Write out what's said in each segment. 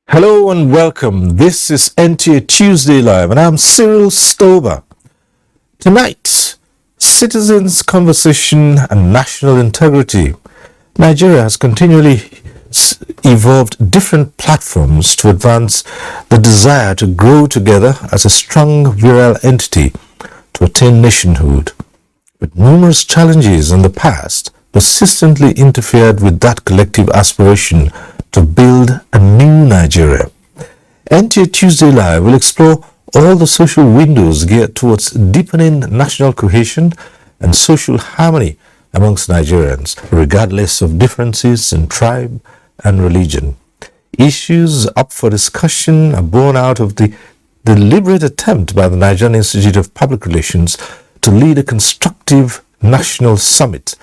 Hello and welcome. This is NTA Tuesday Live and I'm Cyril Stover. Tonight, citizens' conversation and national integrity. Nigeria has continually evolved different platforms to advance the desire to grow together as a strong, virile entity to attain nationhood. But numerous challenges in the past persistently interfered with that collective aspiration to build a new Nigeria. NTA Tuesday Live will explore all the social windows geared towards deepening national cohesion and social harmony amongst Nigerians, regardless of differences in tribe and religion. Issues up for discussion are born out of the deliberate attempt by the Nigerian Institute of Public Relations to lead a constructive national summit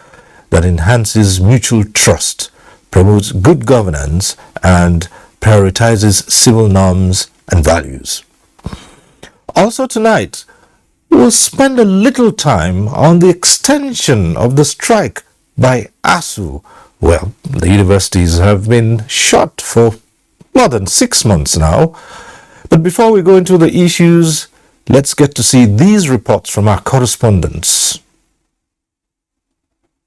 that enhances mutual trust, promotes good governance, and prioritizes civil norms and values. Also tonight, we'll spend a little time on the extension of the strike by ASU. Well, the universities have been shut for more than 6 months now. But before we go into the issues, let's get to see these reports from our correspondents.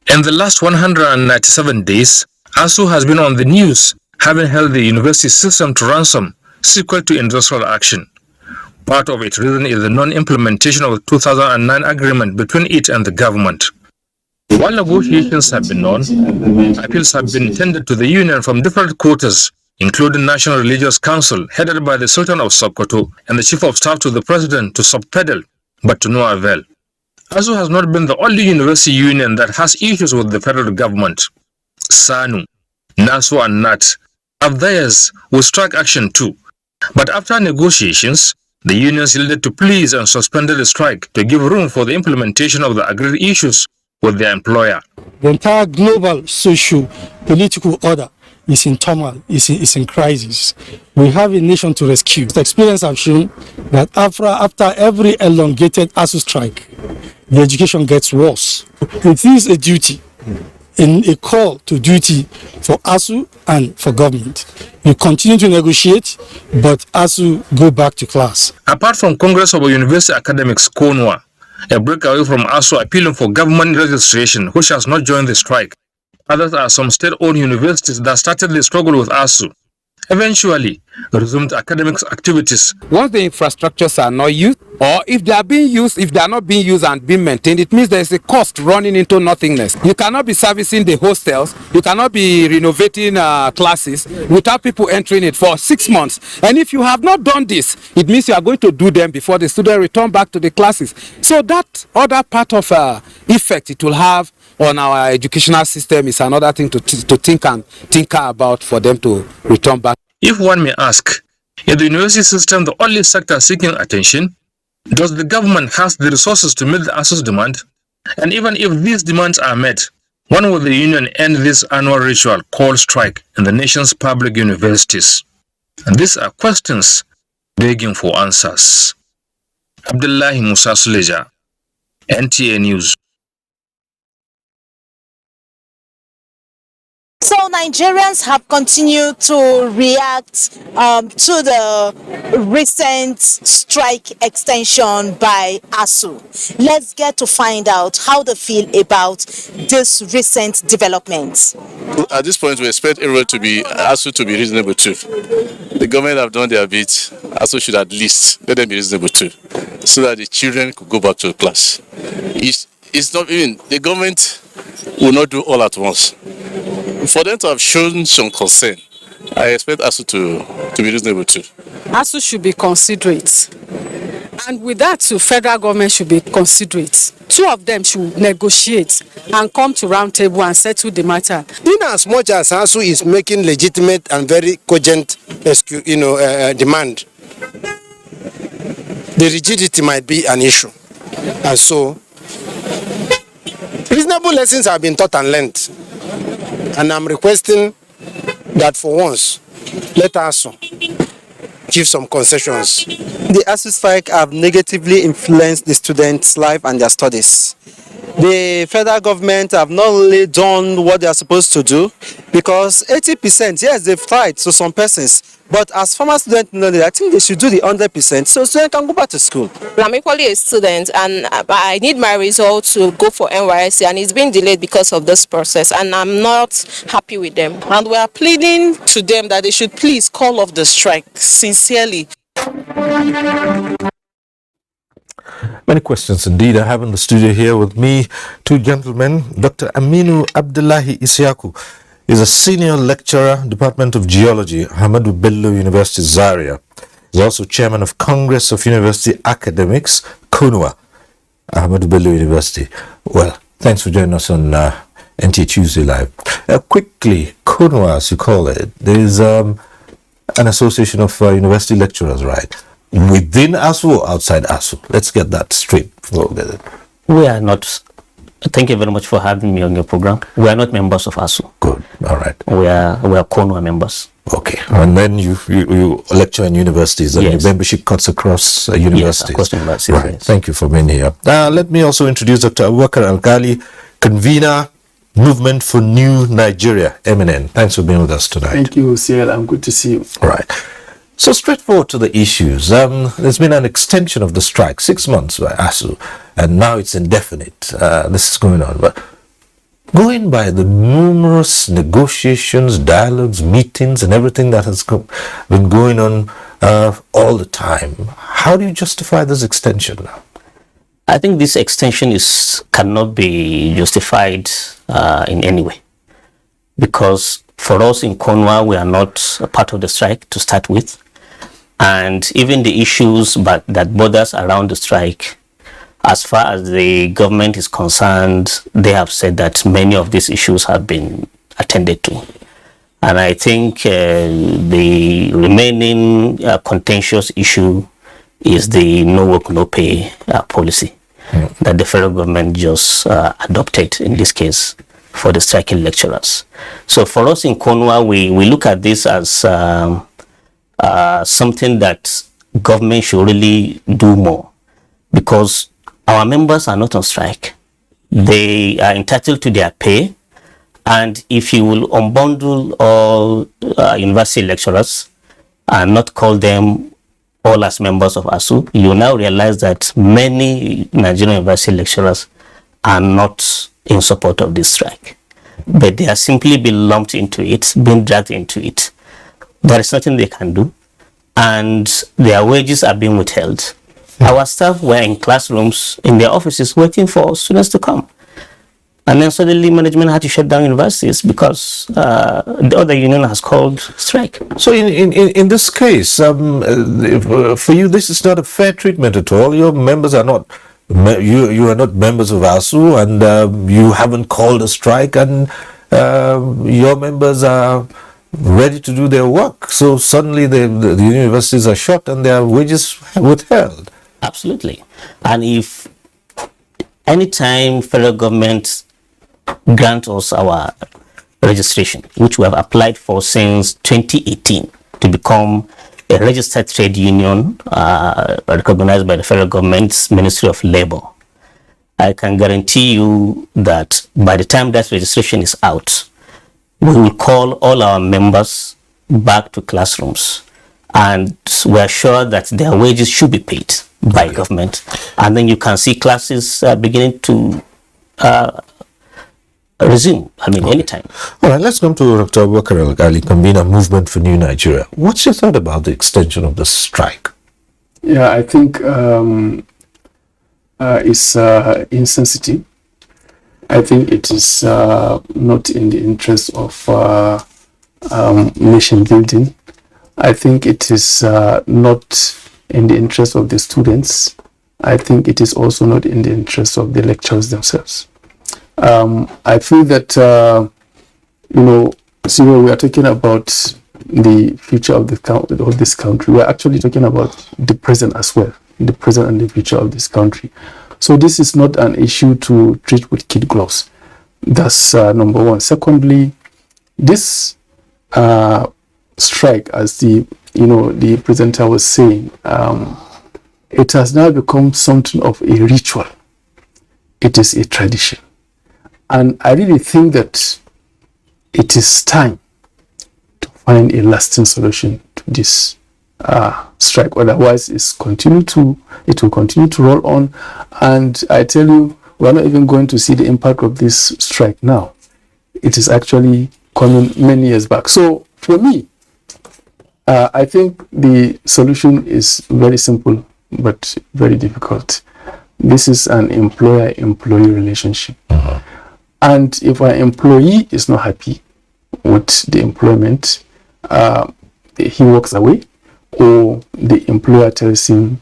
In the last 197 days, ASU has been on the news, having held the university system to ransom, sequel to industrial action. Part of its reason is the non-implementation of the 2009 agreement between it and the government. While negotiations have been on, appeals have been tendered to the union from different quarters, including National Religious Council, headed by the Sultan of Sokoto and the Chief of Staff to the President, to subpedal, but to no avail. ASU has not been the only university union that has issues with the federal government. SANU, NASU and NAT have theirs with strike action too. But after negotiations, the unions yielded to pleas and suspended the strike to give room for the implementation of the agreed issues with their employer. The entire global socio-political order is in turmoil, is in crisis. We have a nation to rescue. The experience has shown that after every elongated ASU strike, the education gets worse. It is a duty, in a call to duty for ASU and for government. We continue to negotiate, but ASU go back to class. Apart from Congress of University Academics, CONUA, a breakaway from ASU appealing for government registration, which has not joined the strike. Others are some state-owned universities that started the struggle with ASU. Eventually, resumed academic activities. Once the infrastructures are not used, or if they are being used, if they are not being used and being maintained, it means there is a cost running into nothingness. You cannot be servicing the hostels, you cannot be renovating classes without people entering it for 6 months. And if you have not done this, it means you are going to do them before the students return back to the classes. So that other part of effect it will have on our educational system is another thing to think about for them to return back. If one may ask, is the university system the only sector seeking attention? Does the government have the resources to meet the ASU's demand? And even if these demands are met, when will the union end this annual ritual called strike in the nation's public universities? And these are questions begging for answers. Abdullahi Musa Suleja, NTA News. So Nigerians have continued to react to the recent strike extension by ASU. Let's get to find out how they feel about this recent development. At this point, we expect everyone to be ASU to be reasonable too. The government have done their bit. ASU should at least let them be reasonable too, so that the children could go back to class. It's not even the government will not do all at once. For them to have shown some concern, I expect ASU to be reasonable too. ASU should be considerate. And with that too, federal government should be considerate. Two of them should negotiate and come to round table and settle the matter. In as much as ASU is making legitimate and very cogent demand, the rigidity might be an issue. And so, reasonable lessons have been taught and learned. And I'm requesting that for once, let ASU give some concessions. The ASU strike have negatively influenced the students' life and their studies. The federal government have not only done what they are supposed to do, because 80%, yes, they've tried to some persons, but as former students, I think they should do the 100% so students can go back to school. I'm equally a student and I need my result to go for NYSC, and it's been delayed because of this process, and I'm not happy with them. And we are pleading to them that they should please call off the strike, sincerely. Many questions indeed. I have in the studio here with me two gentlemen. Dr. Aminu Abdullahi Isiaku is a senior lecturer, Department of Geology, Ahmadu Bello University, Zaria. He's also chairman of Congress of University Academics, Konwa, Ahmadu Bello University. Well, thanks for joining us on NTA Tuesday Live. Quickly, Konwa, as you call it, there is an association of university lecturers, right? Within ASU or outside ASU? Let's get that straight. We are not. Thank you very much for having me on your program. We are not members of ASU. Good. All right. We are Konwa members. Okay. And then you lecture in universities, and yes. Your membership cuts across universities. Yes, across universities. Right. Yes. Thank you for being here. Let me also introduce Dr. Abubakar Alkali, convener, Movement for New Nigeria, MNN. Thanks for being with us tonight. Thank you, CL. I'm good to see you. All right. So straightforward to the issues. There's been an extension of the strike, 6 months by ASU, and now it's indefinite. This is going on. But going by the numerous negotiations, dialogues, meetings, and everything that has been going on all the time, how do you justify this extension now? I think this extension cannot be justified in any way, because for us in Konwa, we are not a part of the strike to start with. And even the issues that borders around the strike, as far as the government is concerned, they have said that many of these issues have been attended to. And I think the remaining contentious issue is the no work, no pay policy that the federal government just adopted in this case for the striking lecturers. So for us in Konwa, we look at this as something that government should really do more, because our members are not on strike. They are entitled to their pay, and if you will unbundle all university lecturers and not call them all as members of ASU, you now realize that many Nigerian university lecturers are not in support of this strike, but they are simply being lumped into it, being dragged into it. There is nothing they can do, and their wages are being withheld. Our staff were in classrooms, in their offices, waiting for students to come. And then suddenly management had to shut down universities because the other union has called strike. So in this case, for you, this is not a fair treatment at all. Your members are not, you are not members of ASU, and you haven't called a strike, and your members are ready to do their work. So suddenly the universities are shut and their wages withheld. Absolutely. And if anytime federal government grant us our registration, which we have applied for since 2018 to become a registered trade union recognized by the federal government's Ministry of Labor, I can guarantee you that by the time that registration is out, we will call all our members back to classrooms, and we are sure that their wages should be paid by government, and then you can see classes beginning to resume, anytime. All right, let's come to Dr. Abubakar Al-Ghali, convener Movement for New Nigeria. What's your thought about the extension of the strike? Yeah, I think it's insensitive. I think it is not in the interest of nation building. I think it is not in the interest of the students. I think it is also not in the interest of the lecturers themselves. I feel that, see, we are talking about the future of this country. We are actually talking about the present as well, the present and the future of this country. So this is not an issue to treat with kid gloves. That's number one. Secondly, this strike, as the presenter was saying, it has now become something of a ritual. It is a tradition. And I really think that it is time to find a lasting solution to this strike. Otherwise, it will continue to roll on. And I tell you, we're not even going to see the impact of this strike now. It is actually coming many years back. So for me, I think the solution is very simple, but very difficult. This is an employer-employee relationship. And if an employee is not happy with the employment, he walks away, or the employer tells him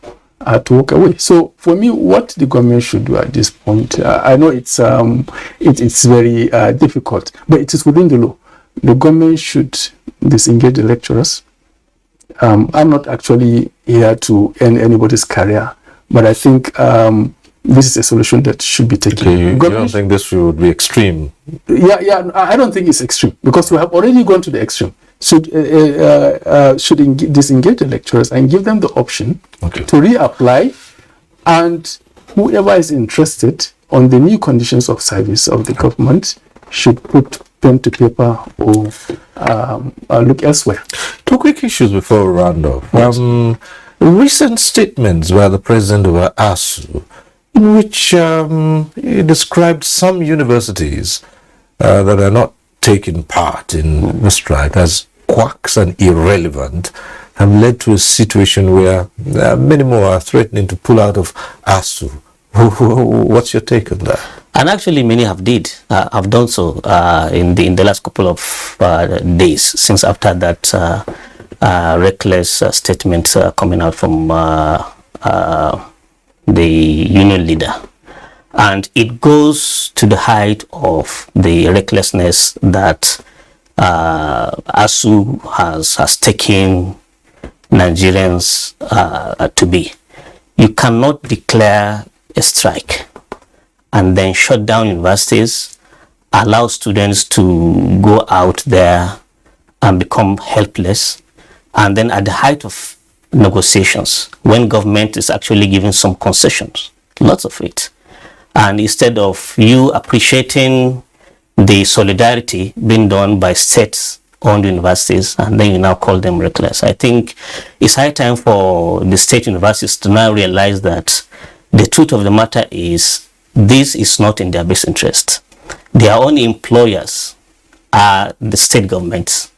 to walk away. So for me, what the government should do at this point, I know it's very difficult, but it is within the law. The government should disengage the lecturers. I'm not actually here to end anybody's career, but I think this is a solution that should be taken. Okay, you don't think this would be extreme? Yeah, I don't think it's extreme, because we have already gone to the extreme. Should disengage the lecturers and give them the option to reapply, and whoever is interested on the new conditions of service of the government should put pen to paper or look elsewhere. Two quick issues before we round off. Yes. Recent statements by the president of ASU, in which he described some universities that are not taking part in the strike as quacks and irrelevant, have led to a situation where many more are threatening to pull out of ASU. What's your take on that? And actually, many have done so in the last couple of days since after that reckless statement coming out from the union leader. And it goes to the height of the recklessness that ASU has taken Nigerians to be. You cannot declare a strike and then shut down universities, allow students to go out there and become helpless, and then at the height of negotiations, when government is actually giving some concessions, lots of it, and instead of you appreciating the solidarity being done by state-owned universities, and then you now call them reckless. I think it's high time for the state universities to now realize that the truth of the matter is this is not in their best interest. Their own employers are the state governments,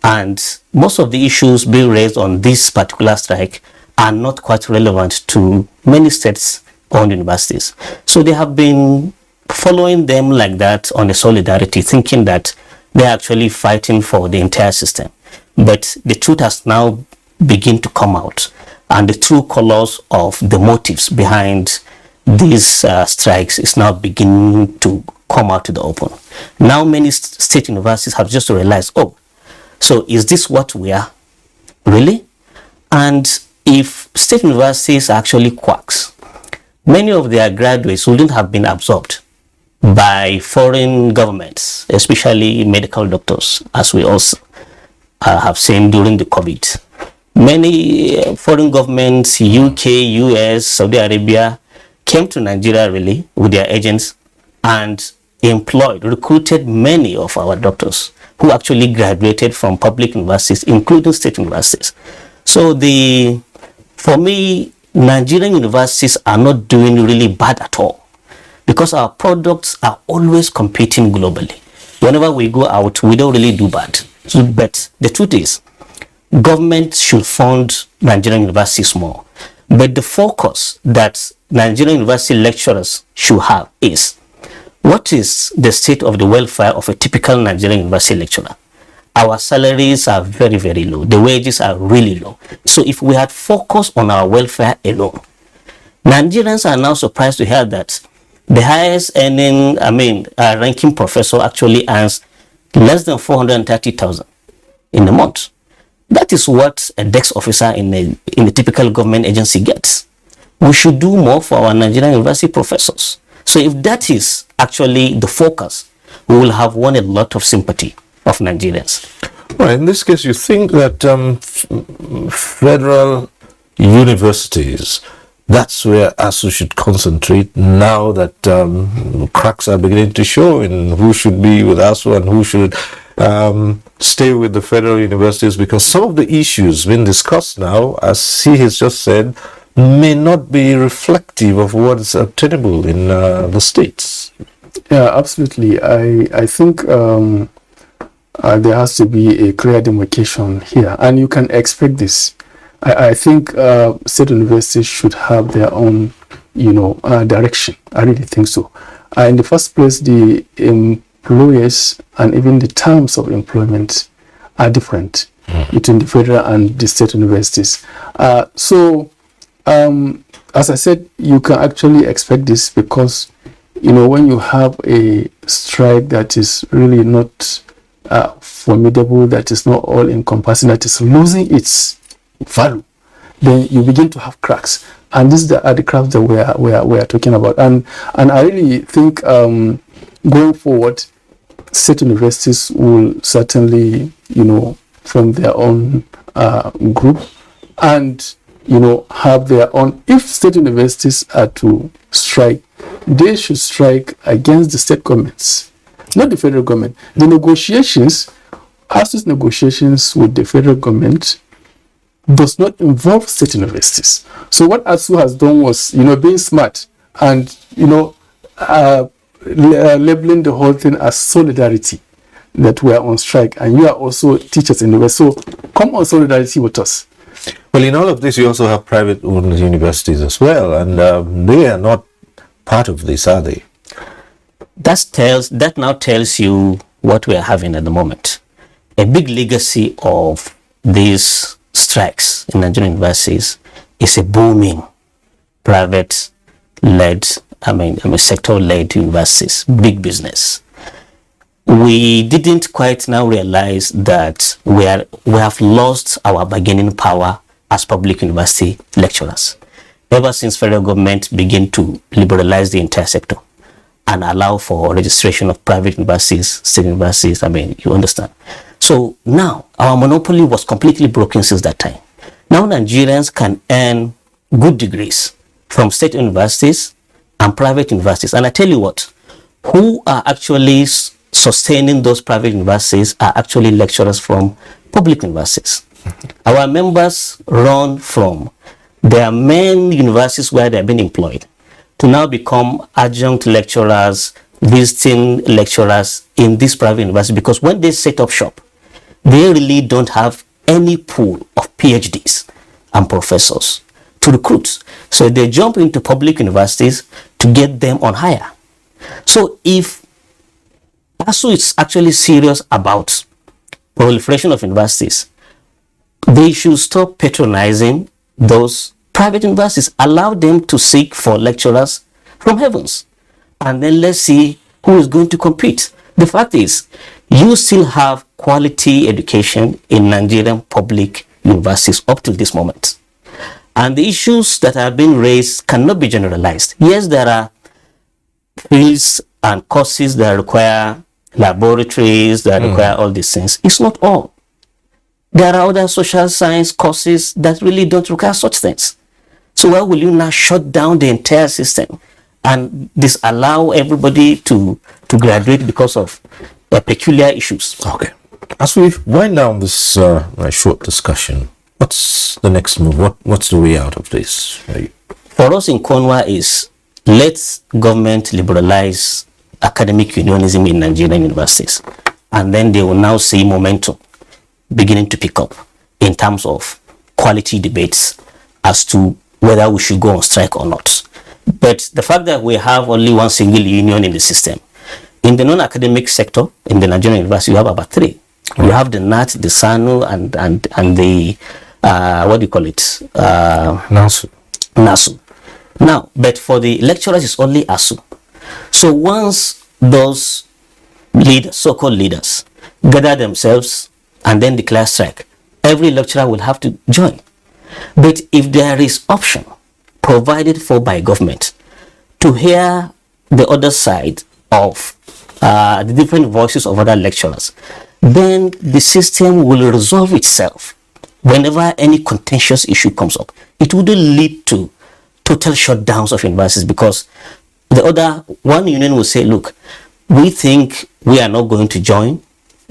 and most of the issues being raised on this particular strike are not quite relevant to many state-owned universities. So they have been following them like that on a solidarity, thinking that they're actually fighting for the entire system. But the truth has now begun to come out, and the true colors of the motives behind these strikes is now beginning to come out to the open. Now many state universities have just realized, oh, so is this what we are? Really? And if state universities are actually quacks, many of their graduates wouldn't have been absorbed by foreign governments, especially medical doctors, as we also have seen during the COVID. Many foreign governments, UK, US, Saudi Arabia, came to Nigeria really with their agents and recruited many of our doctors who actually graduated from public universities, including state universities. So for me, Nigerian universities are not doing really bad at all, because our products are always competing globally. Whenever we go out, we don't really do bad. But the truth is, government should fund Nigerian universities more. But the focus that Nigerian university lecturers should have is, what is the state of the welfare of a typical Nigerian university lecturer? Our salaries are very, very low. The wages are really low. So if we had focused on our welfare alone, Nigerians are now surprised to hear that the highest earning, ranking professor actually earns less than 430,000 in a month. That is what a desk officer in a typical government agency gets. We should do more for our Nigerian university professors. So if that is actually the focus, we will have won a lot of sympathy of Nigerians. Well, in this case, you think that federal universities, that's where ASU should concentrate now that cracks are beginning to show in who should be with ASU and who should stay with the federal universities, because some of the issues being discussed now, as he has just said, may not be reflective of what is obtainable in the states. Yeah, absolutely. I think there has to be a clear demarcation here, and you can expect this. I think state universities should have their own, direction. I really think so. In the first place, the employers and even the terms of employment are different between the federal and the state universities. As I said, you can actually expect this because, when you have a strike that is really not formidable, that is not all encompassing, that is losing its value, then you begin to have cracks. And these are the cracks that we are talking about. And I really think going forward, state universities will certainly, form their own group and have their own. If state universities are to strike, they should strike against the state governments, not the federal government. The negotiations, ASU's negotiations with the federal government does not involve state universities. So what ASU has done was, being smart and, labeling the whole thing as solidarity, that we are on strike and you are also teachers in the West. So come on solidarity with us. Well, in all of this, you also have private-owned universities as well, and they are not part of this, are they? That now tells you what we are having at the moment. A big legacy of these strikes in Nigerian universities is a booming private-led, sector-led universities, big business. We didn't quite now realize that we have lost our bargaining power as public university lecturers ever since federal government began to liberalize the entire sector and allow for registration of private universities, state universities. You understand. So now our monopoly was completely broken since that time. Now Nigerians can earn good degrees from state universities and private universities. And I tell you what, who are actually sustaining those private universities are actually lecturers from public universities. Our members run from their main universities where they've been employed to now become adjunct lecturers, visiting lecturers in this private university, because when they set up shop, they really don't have any pool of PhDs and professors to recruit. So they jump into public universities to get them on hire. So if ASU is actually serious about proliferation of universities, they should stop patronizing those private universities. Allow them to seek for lecturers from heavens, and then let's see who is going to compete. The fact is, you still have quality education in Nigerian public universities up to this moment, and the issues that have been raised cannot be generalized. Yes, there are fields and courses that require laboratories, that require all these things. It's not all. There are other social science courses that really don't require such things. So why will you now shut down the entire system and disallow everybody to graduate because of peculiar issues? Okay. As we wind down this short discussion, what's the next move? What's the way out of this? For us in Konwa is, let government liberalize academic unionism in Nigerian universities, and then they will now see momentum beginning to pick up in terms of quality debates as to whether we should go on strike or not. But the fact that we have only one single union in the system In the non-academic sector, in the Nigerian university, you have about 3. You have the NAT, the SANU, and the, what do you call it? NASU. Now, but for the lecturers, it's only ASU. So once those leaders, so-called leaders, gather themselves and then declare strike, every lecturer will have to join. But if there is option provided for by government to hear the other side of the different voices of other lecturers, then the system will resolve itself. Whenever any contentious issue comes up, it wouldn't lead to total shutdowns of universities, because the other one union will say, look, we think we are not going to join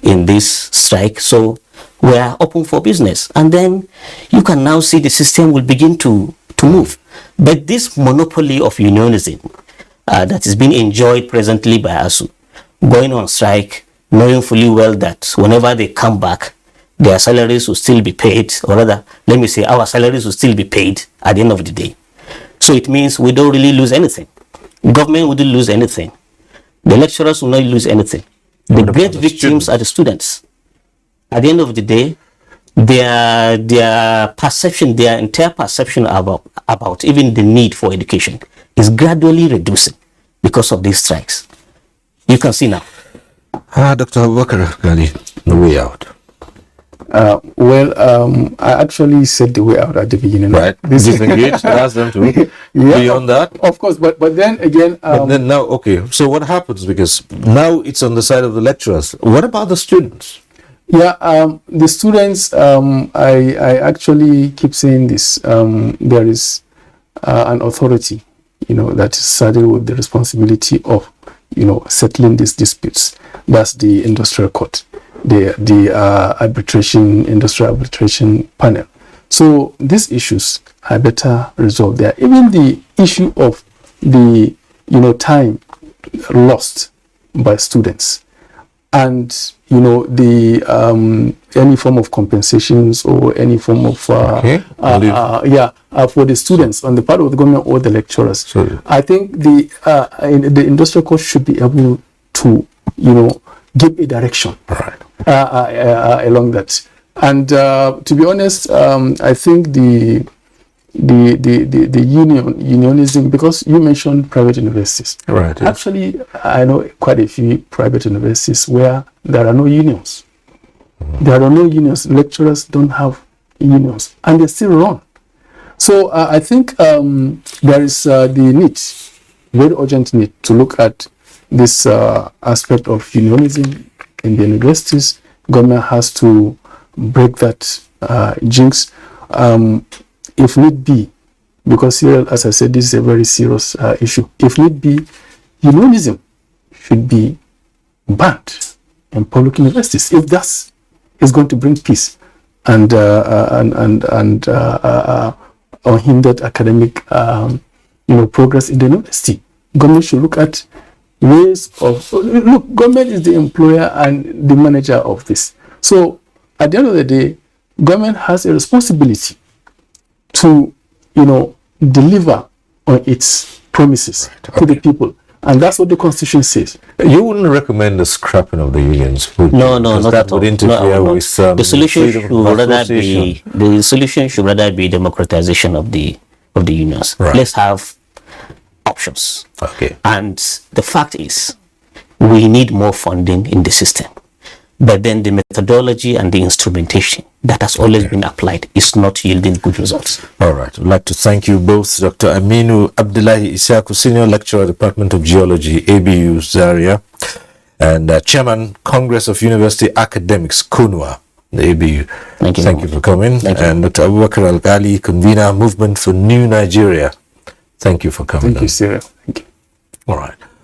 in this strike, so we are open for business. And then you can now see the system will begin to move. But this monopoly of unionism that is being enjoyed presently by ASU, going on strike, knowing fully well that whenever they come back, their salaries will still be paid, or rather, let me say, our salaries will still be paid at the end of the day. So it means we don't really lose anything. Government wouldn't lose anything. The lecturers will not lose anything. The great victims are the students. At the end of the day, their perception, their entire perception about even the need for education is gradually reducing because of these strikes. You can see now. Dr. Abubakar Gali, the way out. I actually said the way out at the beginning. Right. Disengage, ask them to. Beyond that. Of course, but then again. But then now, okay, so what happens? Because now it's on the side of the lecturers. What about the students? Yeah, the students, I actually keep saying this. There is an authority, that is saddled with the responsibility of, settling these disputes. That's the industrial court, the industrial arbitration panel. So these issues are better resolved there. Even the issue of the, time lost by students, and the any form of compensations or any form of for the students on the part of the government or the lecturers. Sorry. I think the industrial court should be able to give a direction along that. And to be honest, I think the unionism, because you mentioned private universities. Right. Yes. Actually, I know quite a few private universities where there are no unions. There are no unions. Lecturers don't have unions, and they still run. So I think there is the need, very urgent need, to look at this aspect of unionism in the universities. Government has to break that jinx. If need be, because here, as I said, this is a very serious issue. If need be, unionism should be banned in public universities. If that is going to bring peace and unhindered academic, progress in the university, government should look at ways of. Look, government is the employer and the manager of this. So, at the end of the day, government has a responsibility to, deliver on its promises to the people. And that's what the Constitution says. You wouldn't recommend the scrapping of the unions, would you? No, not that at all. would interfere with the solution should rather be democratization of the unions. Right. Let's have options. Okay. And the fact is, we need more funding in the system. But then the methodology and the instrumentation that has always been applied is not yielding good results. All right. I'd like to thank you both, Dr. Aminu Abdullahi Isaku, Senior Lecturer, Department of Geology, ABU, Zaria, and Chairman, Congress of University Academics, KUNWA, the ABU. Thank you for coming. And Dr. Abubakar Al-Ghali, Convener, Movement for New Nigeria. Thank you for coming. Thank you, Cyril. Thank you. All right.